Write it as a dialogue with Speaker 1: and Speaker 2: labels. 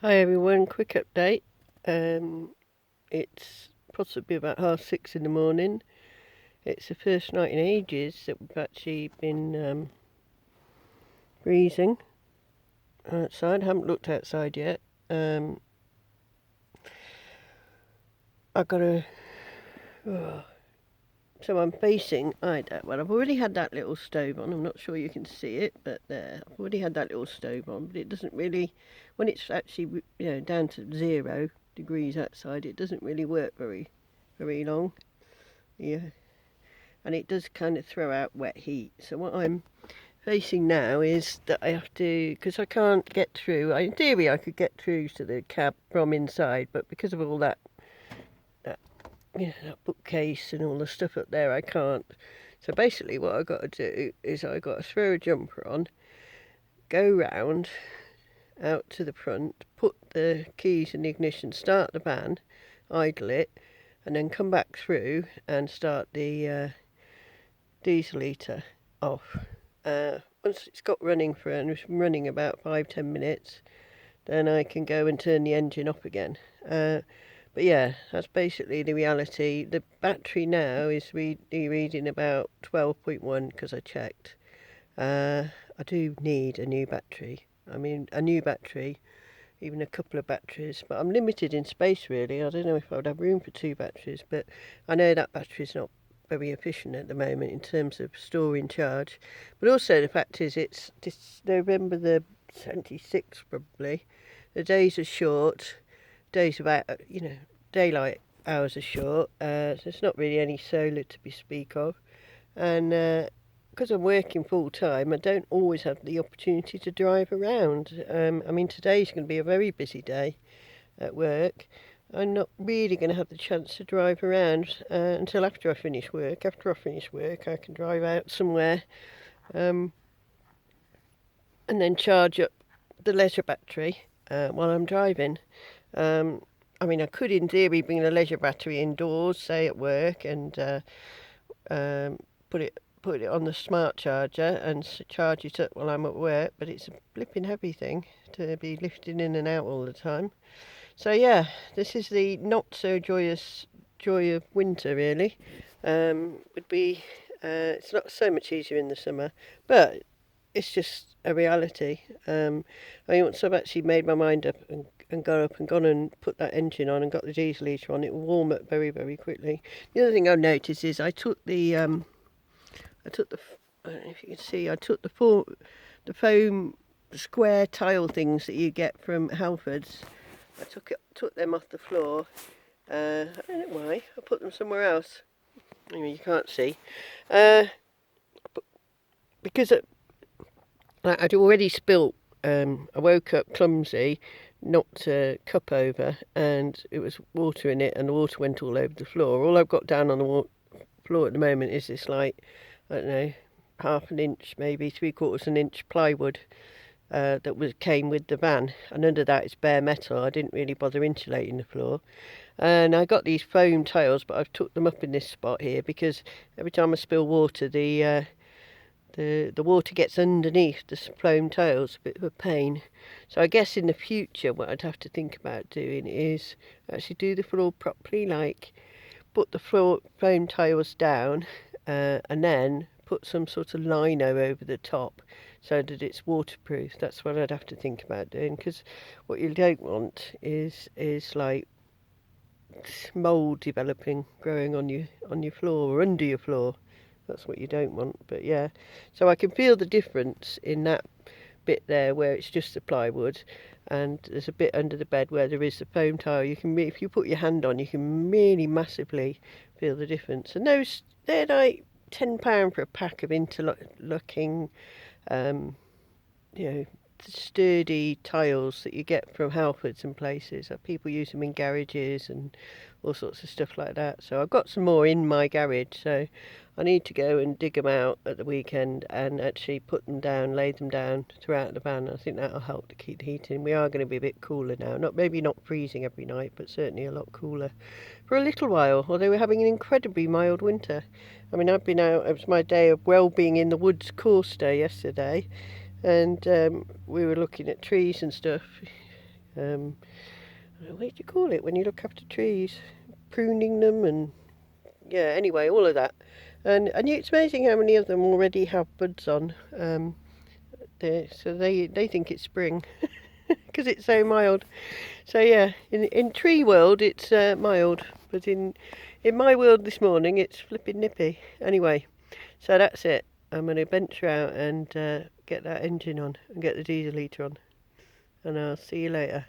Speaker 1: Hi everyone, quick update. It's possibly about 6:30 in the morning. It's the first night in ages that we've actually been freezing outside. I haven't looked outside yet. I've got a... Oh, so I'm facing... well, I've already had that little stove on. I'm not sure you can see it, but there. I've already had that little stove on, but it doesn't really... When it's actually, down to 0 degrees outside, it doesn't really work very long. Yeah, and it does kind of throw out wet heat. So what I'm facing now is that I have to, because I can't get through. In theory, I could get through to the cab from inside, but because of all that that bookcase and all the stuff up there, I can't. So basically, what I've got to do is I've got to throw a jumper on, go round out to the front, put the keys in the ignition, start the van, idle it, and then come back through and start the diesel heater off. Once it's got running and it's running about 5-10 minutes, then I can go and turn the engine off again. But yeah, that's basically the reality. The battery now is reading about 12.1 because I checked. I do need a new battery. I mean, a new battery, even a couple of batteries, but I'm limited in space really. I don't know if I would have room for 2 batteries, but I know that battery's not very efficient at the moment in terms of storing charge. But also the fact is it's November the 26th probably. The days are short, days about, daylight hours are short, so it's not really any solar to be speak of. And because I'm working full time, I don't always have the opportunity to drive around. I mean, today's going to be a very busy day at work. I'm not really going to have the chance to drive around until after I finish work. After I finish work, I can drive out somewhere and then charge up the leisure battery while I'm driving. I mean, I could, in theory, bring the leisure battery indoors, say at work, and put it on the smart charger and charge it up while I'm at work. But it's a flipping heavy thing to be lifting in and out all the time. So yeah, this is the not so joyous joy of winter, really. Would be it's not so much easier in the summer, but it's just a reality. I mean, once I've actually made my mind up and got up and gone and put that engine on and got the diesel heater on, it will warm up very, very quickly. The other thing I've noticed is I took the I don't know if you can see, I took the foam square tile things that you get from Halfords. I took them off the floor. I don't know why. I put them somewhere else. Anyway, you can't see. Because I'd already spilt. I woke up clumsy, knocked a cup over, and it was water in it, and the water went all over the floor. All I've got down on the floor at the moment is this, like, I don't know, half an inch, maybe 3/4 an inch plywood. That came with the van, and under that is bare metal. I didn't really bother insulating the floor, and I got these foam tiles, but I've took them up in this spot here because every time I spill water, the water gets underneath the foam tiles. A bit of a pain. So I guess in the future, what I'd have to think about doing is actually do the floor properly, like put the foam tiles down, and then put some sort of lino over the top so that it's waterproof. That's what I'd have to think about doing, because what you don't want is like mould developing, growing on your floor or under your floor. That's what you don't want. But yeah, so I can feel the difference in that bit there where it's just the plywood, and there's a bit under the bed where there is the foam tile. You can, if you put your hand on, you can really massively feel the difference. And they're like £10 for a pack of interlocking, sturdy tiles that you get from Halfords and places. People use them in garages and all sorts of stuff like that. So I've got some more in my garage, so I need to go and dig them out at the weekend and actually put them down, lay them down throughout the van. I think that'll help to keep the heat in. We are going to be a bit cooler now. Maybe not freezing every night, but certainly a lot cooler for a little while, although we're having an incredibly mild winter. I mean, I've been out, it was my day of well-being in the woods course day yesterday, and we were looking at trees and stuff, What do you call it when you look after trees? Pruning them and yeah. Anyway, all of that. And it's amazing how many of them already have buds on. So they think it's spring because it's so mild. So yeah, in tree world it's mild, but in my world this morning it's flipping nippy. Anyway, so that's it. I'm gonna venture out and get that engine on and get the diesel heater on, and I'll see you later.